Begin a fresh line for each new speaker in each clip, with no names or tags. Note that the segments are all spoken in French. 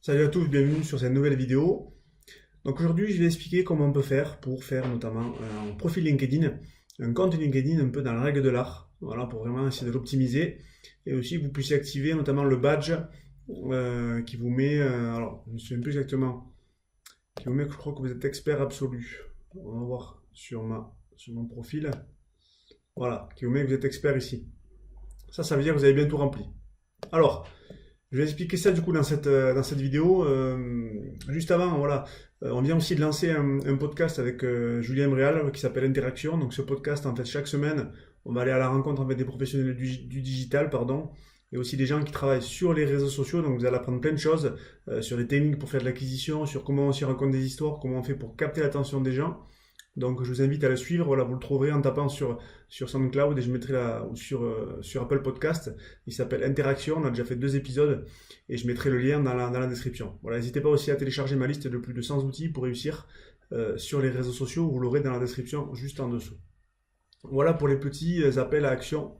Salut à tous, bienvenue sur cette nouvelle vidéo. Donc aujourd'hui, je vais expliquer comment on peut faire pour faire notamment un profil LinkedIn, un compte LinkedIn un peu dans la règle de l'art, voilà, pour vraiment essayer de l'optimiser et aussi que vous puissiez activer notamment le badge qui vous met, alors je ne me souviens plus exactement, qui vous met que je crois que vous êtes expert absolu. On va voir sur mon profil, voilà, qui vous met que vous êtes expert ici. Ça veut dire que vous avez bien tout rempli. Alors, je vais expliquer ça du coup dans cette vidéo. Juste avant, voilà, on vient aussi de lancer un podcast avec Julien Bréal qui s'appelle Interaction. Donc ce podcast, en fait, chaque semaine, on va aller à la rencontre avec des professionnels du digital, pardon, et aussi des gens qui travaillent sur les réseaux sociaux. Donc vous allez apprendre plein de choses sur les techniques pour faire de l'acquisition, sur comment on s'y raconte des histoires, comment on fait pour capter l'attention des gens. Donc je vous invite à le suivre, voilà, vous le trouverez en tapant sur SoundCloud et je mettrai ou sur Apple Podcast. Il s'appelle Interaction, on a déjà fait 2 épisodes et je mettrai le lien dans la description. Voilà, n'hésitez pas aussi à télécharger ma liste de plus de 100 outils pour réussir sur les réseaux sociaux, vous l'aurez dans la description juste en dessous. Voilà pour les petits appels à action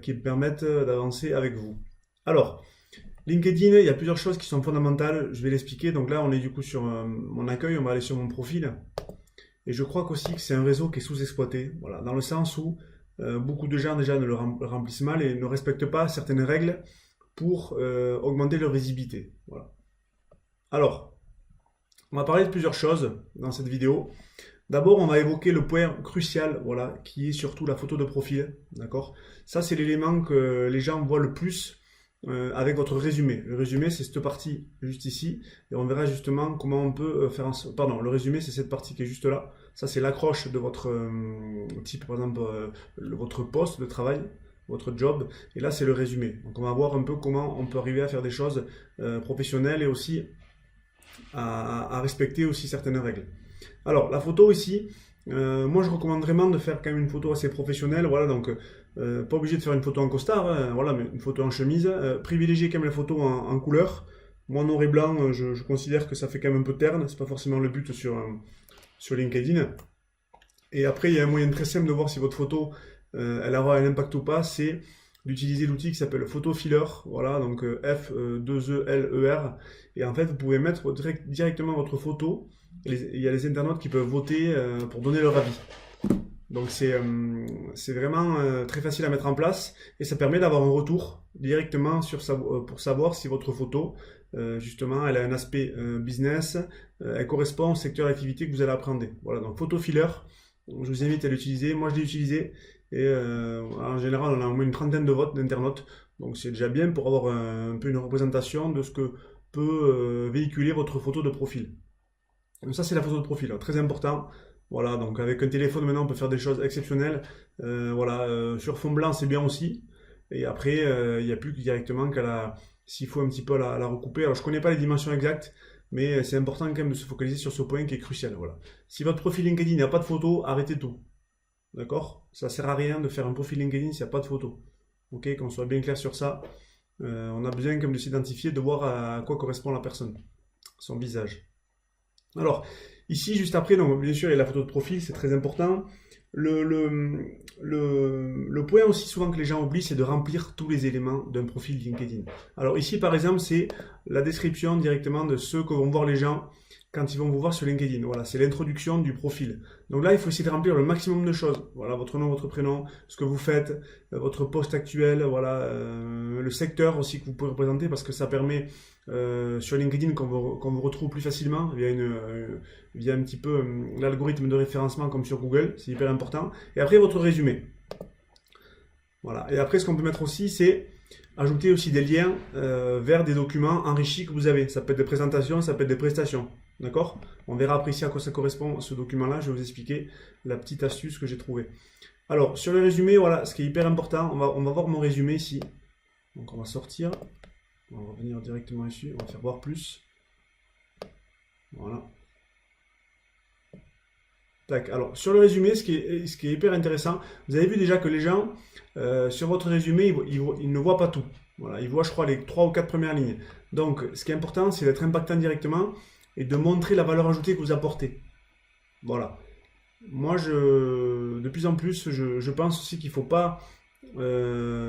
qui me permettent d'avancer avec vous. Alors, LinkedIn, il y a plusieurs choses qui sont fondamentales, je vais l'expliquer. Donc là, on est du coup sur mon accueil, on va aller sur mon profil. Et je crois qu'aussi que c'est un réseau qui est sous-exploité, voilà, dans le sens où beaucoup de gens déjà ne le remplissent mal et ne respectent pas certaines règles pour augmenter leur visibilité. Voilà. Alors, on va parler de plusieurs choses dans cette vidéo. D'abord, on va évoquer le point crucial, voilà, qui est surtout la photo de profil, d'accord? Ça, c'est l'élément que les gens voient le plus avec votre résumé. Le résumé, c'est cette partie juste ici, et on verra justement comment on peut faire Pardon, le résumé, c'est cette partie qui est juste là. Ça, c'est l'accroche de votre type, par exemple, votre poste de travail, votre job, et là, c'est le résumé. Donc, on va voir un peu comment on peut arriver à faire des choses professionnelles et aussi à respecter aussi certaines règles. Alors, la photo ici, moi je recommande vraiment de faire quand même une photo assez professionnelle, voilà, donc pas obligé de faire une photo en costard, hein, voilà, mais une photo en chemise, privilégier quand même la photo en couleur. Moi, noir et blanc, je considère que ça fait quand même un peu terne, c'est pas forcément le but sur LinkedIn. Et après, il y a un moyen très simple de voir si votre photo, elle aura un impact ou pas, c'est d'utiliser l'outil qui s'appelle Photo Filler, voilà, donc F2ELER, et en fait, vous pouvez mettre directement votre photo. Il y a les internautes qui peuvent voter pour donner leur avis. Donc c'est vraiment très facile à mettre en place et ça permet d'avoir un retour directement pour savoir si votre photo, justement, elle a un aspect business, elle correspond au secteur d'activité que vous allez apprendre. Voilà, donc photo filler, je vous invite à l'utiliser. Moi je l'ai utilisé et en général on a au moins une trentaine de votes d'internautes. Donc c'est déjà bien pour avoir un peu une représentation de ce que peut véhiculer votre photo de profil. Donc ça c'est la photo de profil, très important. Voilà, donc avec un téléphone maintenant on peut faire des choses exceptionnelles. Voilà, sur fond blanc c'est bien aussi. Et après il n'y a plus que directement s'il faut un petit peu la recouper. Alors je connais pas les dimensions exactes, mais c'est important quand même de se focaliser sur ce point qui est crucial. Voilà. Si votre profil LinkedIn n'a pas de photo, arrêtez tout. D'accord? Ça sert à rien de faire un profil LinkedIn s'il n'y a pas de photo. Ok, qu'on soit bien clair sur ça. On a besoin quand même de s'identifier, de voir à quoi correspond la personne, son visage. Alors, ici, juste après, donc, bien sûr, il y a la photo de profil, c'est très important. Le point aussi souvent que les gens oublient, c'est de remplir tous les éléments d'un profil LinkedIn. Alors ici, par exemple, c'est la description directement de ce que vont voir les gens quand ils vont vous voir sur LinkedIn. Voilà, c'est l'introduction du profil. Donc là, il faut essayer de remplir le maximum de choses. Voilà, votre nom, votre prénom, ce que vous faites, votre poste actuel, voilà, le secteur aussi que vous pouvez représenter parce que ça permet sur LinkedIn qu'on vous retrouve plus facilement via un petit peu l'algorithme de référencement comme sur Google, c'est hyper important. Et après votre résumé. Voilà. Et après ce qu'on peut mettre aussi c'est ajouter aussi des liens vers des documents enrichis que vous avez. Ça peut être des présentations, ça peut être des prestations. D'accord? On verra après ici à quoi ça correspond ce document-là. Je vais vous expliquer la petite astuce que j'ai trouvée. Alors sur le résumé, voilà, ce qui est hyper important, on va voir mon résumé ici. Donc on va sortir. On va revenir directement ici, on va faire voir plus. Voilà. Tac. Alors, sur le résumé, ce qui est hyper intéressant, vous avez vu déjà que les gens, sur votre résumé, ils ne voient pas tout. Voilà, ils voient, je crois, les 3 ou 4 premières lignes. Donc, ce qui est important, c'est d'être impactant directement et de montrer la valeur ajoutée que vous apportez. Voilà. Moi, de plus en plus, je pense aussi qu'il ne faut pas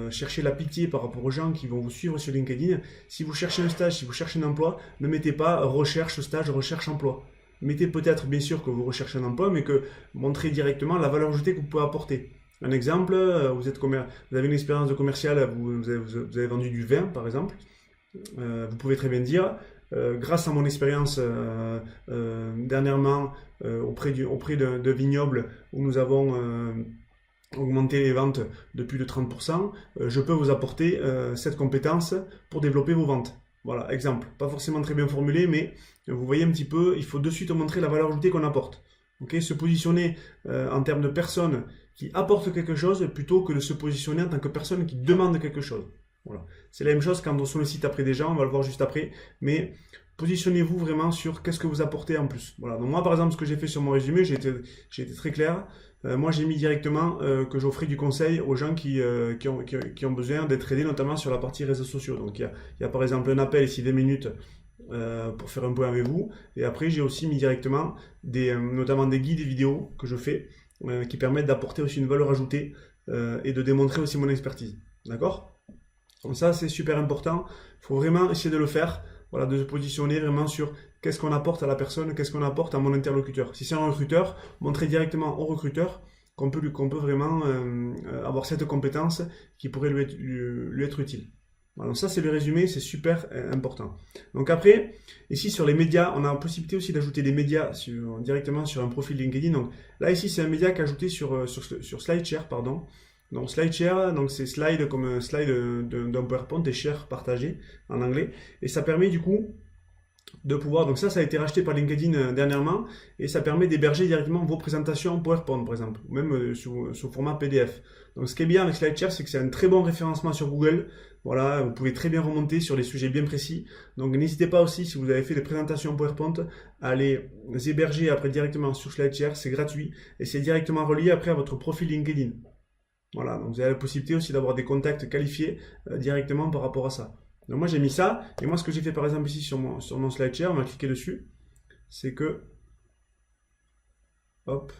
chercher la pitié par rapport aux gens qui vont vous suivre sur LinkedIn. Si vous cherchez un stage, si vous cherchez un emploi, ne mettez pas recherche stage, recherche emploi. Mettez peut-être bien sûr que vous recherchez un emploi, mais que montrez directement la valeur ajoutée que vous pouvez apporter. Un exemple, vous avez une expérience de commercial, vous avez vendu du vin par exemple. Vous pouvez très bien dire, grâce à mon expérience dernièrement auprès de vignoble où nous avons augmenté les ventes de plus de 30%, je peux vous apporter cette compétence pour développer vos ventes. Voilà, exemple. Pas forcément très bien formulé, mais vous voyez un petit peu, il faut de suite montrer la valeur ajoutée qu'on apporte. Okay, se positionner en termes de personnes qui apportent quelque chose plutôt que de se positionner en tant que personne qui demande quelque chose. Voilà. C'est la même chose quand on sollicite après des gens, on va le voir juste après, mais positionnez-vous vraiment sur qu'est-ce que vous apportez en plus. Voilà. Donc moi par exemple, ce que j'ai fait sur mon résumé, j'ai été très clair. Moi j'ai mis directement que j'offrais du conseil aux gens qui ont besoin d'être aidés, notamment sur la partie réseaux sociaux. Donc il y a par exemple un appel ici 20 minutes pour faire un point avec vous. Et après j'ai aussi mis directement notamment des guides et vidéos que je fais qui permettent d'apporter aussi une valeur ajoutée et de démontrer aussi mon expertise. D'accord ? Donc ça, c'est super important. Il faut vraiment essayer de le faire, voilà, de se positionner vraiment sur qu'est-ce qu'on apporte à la personne, qu'est-ce qu'on apporte à mon interlocuteur. Si c'est un recruteur, montrer directement au recruteur qu'on peut vraiment avoir cette compétence qui pourrait lui être utile. Voilà, donc ça, c'est le résumé, c'est super important. Donc après, ici sur les médias, on a la possibilité aussi d'ajouter des médias directement sur un profil LinkedIn. Donc là, ici, c'est un média qui est ajouté sur SlideShare, pardon. Donc SlideShare, donc c'est slide comme un slide d'un PowerPoint et share partagé en anglais. Et ça permet du coup de pouvoir, donc ça a été racheté par LinkedIn dernièrement, et ça permet d'héberger directement vos présentations PowerPoint par exemple, ou même sous format PDF. Donc ce qui est bien avec SlideShare, c'est que c'est un très bon référencement sur Google. Voilà, vous pouvez très bien remonter sur des sujets bien précis. Donc n'hésitez pas aussi, si vous avez fait des présentations PowerPoint, à les héberger après directement sur SlideShare, c'est gratuit, et c'est directement relié après à votre profil LinkedIn. Voilà, donc vous avez la possibilité aussi d'avoir des contacts qualifiés directement par rapport à ça. Donc moi j'ai mis ça, et moi ce que j'ai fait par exemple ici sur mon SlideShare, on va cliquer dessus, c'est que, hop,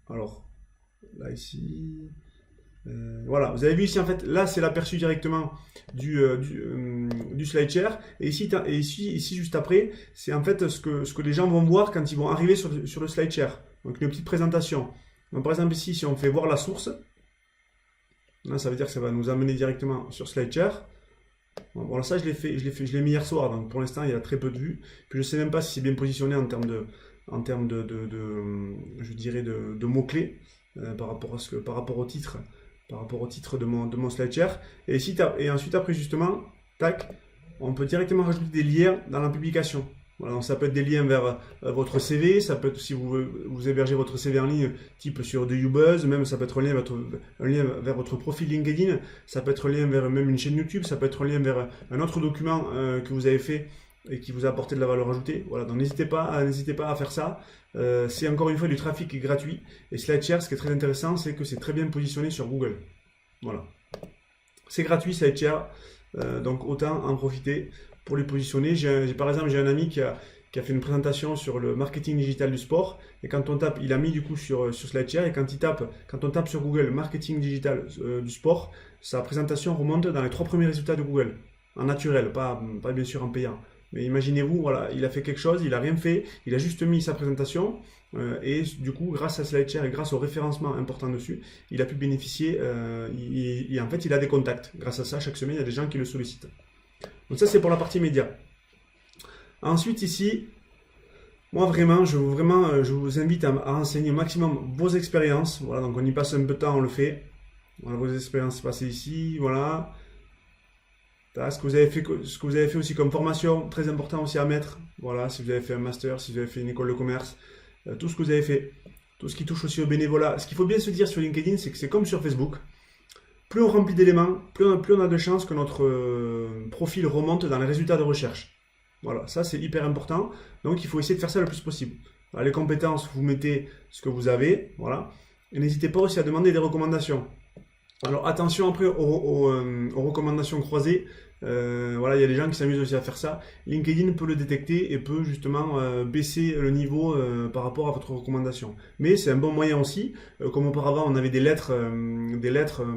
alors, là ici, voilà, vous avez vu ici en fait, là c'est l'aperçu directement du SlideShare, et ici juste après, c'est en fait ce que les gens vont voir quand ils vont arriver sur le SlideShare. Donc une petite présentation. Donc par exemple ici, si on fait voir la source, là, ça veut dire que ça va nous amener directement sur SlideShare. Bon, ça, je l'ai mis hier soir, donc pour l'instant, il y a très peu de vues. Puis je ne sais même pas si c'est bien positionné en termes je dirais, de mots-clés par rapport au titre, de mon SlideShare. Et ensuite, après, justement, tac, on peut directement rajouter des liens dans la publication. Voilà, donc ça peut être des liens vers votre CV, ça peut être si vous hébergez votre CV en ligne, type sur de YouBuzz, même ça peut être un lien vers votre profil LinkedIn, ça peut être un lien vers même une chaîne YouTube, ça peut être un lien vers un autre document que vous avez fait et qui vous a apporté de la valeur ajoutée. Voilà, donc n'hésitez pas à faire ça. C'est encore une fois du trafic gratuit. Et SlideShare, ce qui est très intéressant, c'est que c'est très bien positionné sur Google. Voilà. C'est gratuit SlideShare, donc autant en profiter pour les positionner. Par exemple, j'ai un ami qui a fait une présentation sur le marketing digital du sport, et quand on tape, il a mis du coup sur SlideShare, et quand on tape sur Google marketing digital du sport, sa présentation remonte dans les 3 premiers résultats de Google, en naturel, pas bien sûr en payant. Mais imaginez-vous, voilà, il a fait quelque chose, il n'a rien fait, il a juste mis sa présentation, et du coup, grâce à SlideShare et grâce au référencement important dessus, il a pu bénéficier, en fait, il a des contacts. Grâce à ça, chaque semaine, il y a des gens qui le sollicitent. Donc ça, c'est pour la partie média. Ensuite, ici, moi vraiment, je vous invite à enseigner au maximum vos expériences. Voilà, donc on y passe un peu de temps, on le fait. Voilà, vos expériences passées ici, voilà. Ce que vous avez fait aussi comme formation, très important aussi à mettre. Voilà, si vous avez fait un master, si vous avez fait une école de commerce, tout ce que vous avez fait, tout ce qui touche aussi au bénévolat. Ce qu'il faut bien se dire sur LinkedIn, c'est que c'est comme sur Facebook. Plus on remplit d'éléments, plus on a de chances que notre profil remonte dans les résultats de recherche. Voilà, ça c'est hyper important. Donc il faut essayer de faire ça le plus possible. Voilà, les compétences, vous mettez ce que vous avez. Voilà. Et n'hésitez pas aussi à demander des recommandations. Alors attention après aux recommandations croisées. Voilà, il y a des gens qui s'amusent aussi à faire ça. LinkedIn peut le détecter et peut justement baisser le niveau par rapport à votre recommandation. Mais c'est un bon moyen aussi. Comme auparavant, on avait des lettres.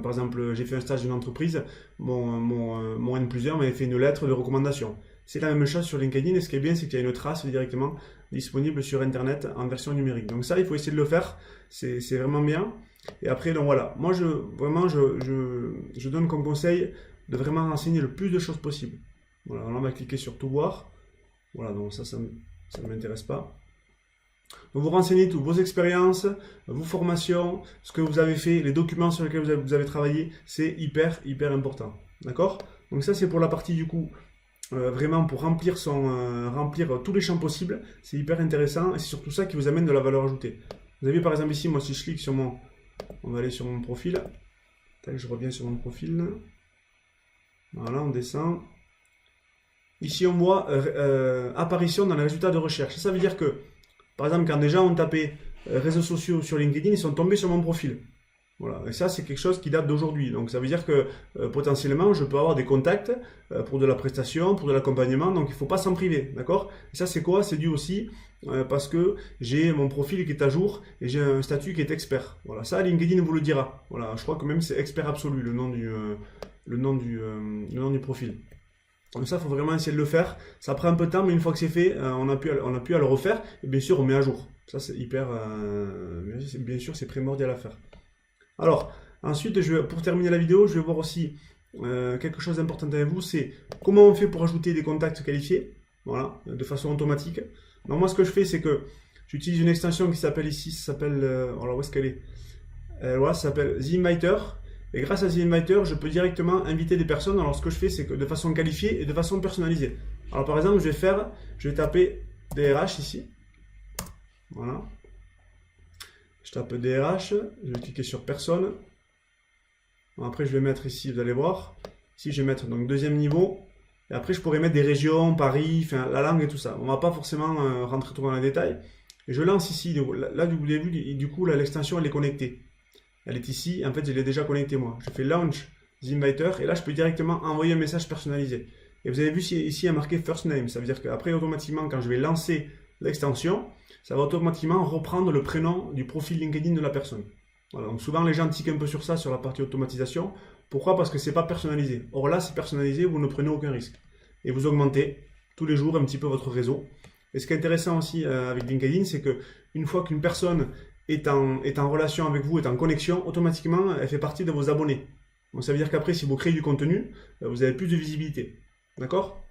Par exemple, j'ai fait un stage d'une entreprise. Mon N+1 m'avait fait une lettre de recommandation. C'est la même chose sur LinkedIn. Et ce qui est bien, c'est qu'il y a une trace directement disponible sur Internet en version numérique. Donc ça, il faut essayer de le faire. C'est vraiment bien. Et après, donc voilà. Moi, je donne comme conseil de vraiment renseigner le plus de choses possible. Voilà, on va cliquer sur tout voir. Voilà, donc ça ne m'intéresse pas. Donc vous renseignez tout, vos expériences, vos formations, ce que vous avez fait, les documents sur lesquels vous avez travaillé, c'est hyper important. D'accord? Donc ça c'est pour la partie du coup, vraiment pour remplir tous les champs possibles, c'est hyper intéressant et c'est surtout ça qui vous amène de la valeur ajoutée. Vous avez par exemple ici, moi si je clique sur on va aller sur mon profil, tac, je reviens sur mon profil. Voilà, on descend. Ici, on voit apparition dans les résultats de recherche. Ça veut dire que, par exemple, quand des gens ont tapé réseaux sociaux sur LinkedIn, ils sont tombés sur mon profil. Voilà, et ça, c'est quelque chose qui date d'aujourd'hui. Donc, ça veut dire que potentiellement, je peux avoir des contacts pour de la prestation, pour de l'accompagnement. Donc, il ne faut pas s'en priver. D'accord? Et ça, c'est quoi? C'est dû aussi parce que j'ai mon profil qui est à jour et j'ai un statut qui est expert. Voilà, ça, LinkedIn vous le dira. Voilà, je crois que même c'est expert absolu, le nom du profil. Donc ça, il faut vraiment essayer de le faire. Ça prend un peu de temps, mais une fois que c'est fait, on n'a plus à le refaire. Et bien sûr, on met à jour. Ça, c'est bien sûr, c'est primordial à faire. Alors, ensuite, pour terminer la vidéo, je vais voir aussi quelque chose d'important avec vous, c'est comment on fait pour ajouter des contacts qualifiés, voilà, de façon automatique. Donc moi, ce que je fais, c'est que j'utilise une extension qui s'appelle ici, alors où est-ce qu'elle est? Voilà, ça s'appelle The Inviter. Et grâce à The Inviter, je peux directement inviter des personnes. Alors ce que je fais, c'est que de façon qualifiée et de façon personnalisée. Alors par exemple, je vais taper DRH ici. Voilà. Je tape DRH, je vais cliquer sur personne. Bon, après, je vais mettre ici, vous allez voir. Ici, je vais mettre donc deuxième niveau. Et après, je pourrais mettre des régions, Paris, enfin la langue et tout ça. On ne va pas forcément rentrer trop dans les détails. Et je lance ici. Là, vous avez vu, du coup, l'extension, elle est connectée. Elle est ici, en fait, je l'ai déjà connectée moi. Je fais Launch The Inviter et là, je peux directement envoyer un message personnalisé. Et vous avez vu ici, il y a marqué First Name. Ça veut dire qu'après, automatiquement, quand je vais lancer l'extension, ça va automatiquement reprendre le prénom du profil LinkedIn de la personne. Voilà, donc souvent, les gens tiquent un peu sur ça, sur la partie automatisation. Pourquoi? Parce que ce n'est pas personnalisé. Or là, c'est personnalisé, vous ne prenez aucun risque. Et vous augmentez tous les jours un petit peu votre réseau. Et ce qui est intéressant aussi avec LinkedIn, c'est qu'une fois qu'une personne est en relation avec vous, est en connexion, automatiquement, elle fait partie de vos abonnés. Donc ça veut dire qu'après, si vous créez du contenu, vous avez plus de visibilité. D'accord?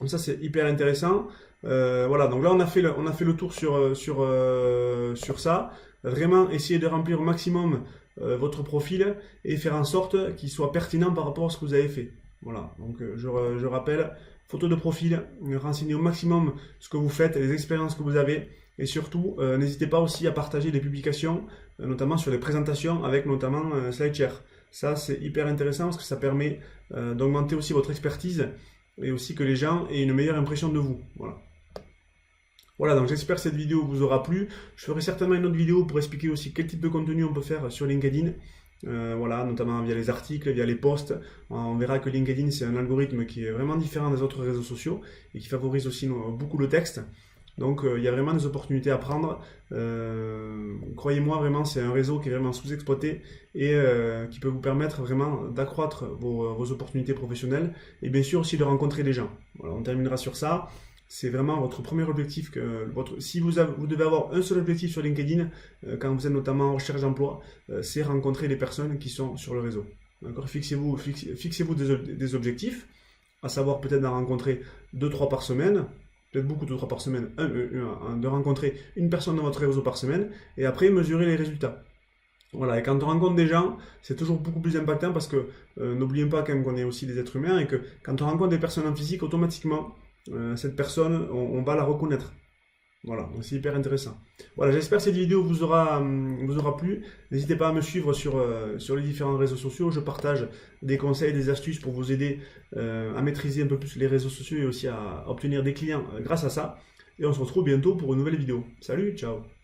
Donc ça, c'est hyper intéressant. Voilà, donc là, on a fait le tour sur ça. Vraiment, essayez de remplir au maximum votre profil et faire en sorte qu'il soit pertinent par rapport à ce que vous avez fait. Voilà, donc je rappelle, photo de profil, renseignez au maximum ce que vous faites, les expériences que vous avez. Et surtout, n'hésitez pas aussi à partager des publications, notamment sur les présentations avec notamment SlideShare. Ça, c'est hyper intéressant parce que ça permet d'augmenter aussi votre expertise et aussi que les gens aient une meilleure impression de vous. Voilà. Voilà, donc j'espère que cette vidéo vous aura plu. Je ferai certainement une autre vidéo pour expliquer aussi quel type de contenu on peut faire sur LinkedIn. Voilà, notamment via les articles, via les posts. On verra que LinkedIn, c'est un algorithme qui est vraiment différent des autres réseaux sociaux et qui favorise aussi beaucoup le texte. Donc il y a vraiment des opportunités à prendre. Croyez-moi, vraiment, c'est un réseau qui est vraiment sous-exploité et qui peut vous permettre vraiment d'accroître vos opportunités professionnelles et bien sûr aussi de rencontrer des gens. Voilà, on terminera sur ça. C'est vraiment votre premier objectif. Si vous devez avoir un seul objectif sur LinkedIn, quand vous êtes notamment en recherche d'emploi, c'est rencontrer les personnes qui sont sur le réseau. Fixez-vous des objectifs, à savoir peut-être d'en rencontrer 2-3 par semaine, peut-être beaucoup 2-3 par semaine, de rencontrer une personne dans votre réseau par semaine, et après mesurer les résultats. Voilà, et quand on rencontre des gens, c'est toujours beaucoup plus impactant parce que n'oubliez pas quand même qu'on est aussi des êtres humains et que quand on rencontre des personnes en physique, automatiquement, cette personne, on va la reconnaître. Voilà, donc c'est hyper intéressant. Voilà, j'espère que cette vidéo vous aura plu. N'hésitez pas à me suivre sur les différents réseaux sociaux. Je partage des conseils, des astuces pour vous aider à maîtriser un peu plus les réseaux sociaux et aussi à obtenir des clients grâce à ça. Et on se retrouve bientôt pour une nouvelle vidéo. Salut, ciao!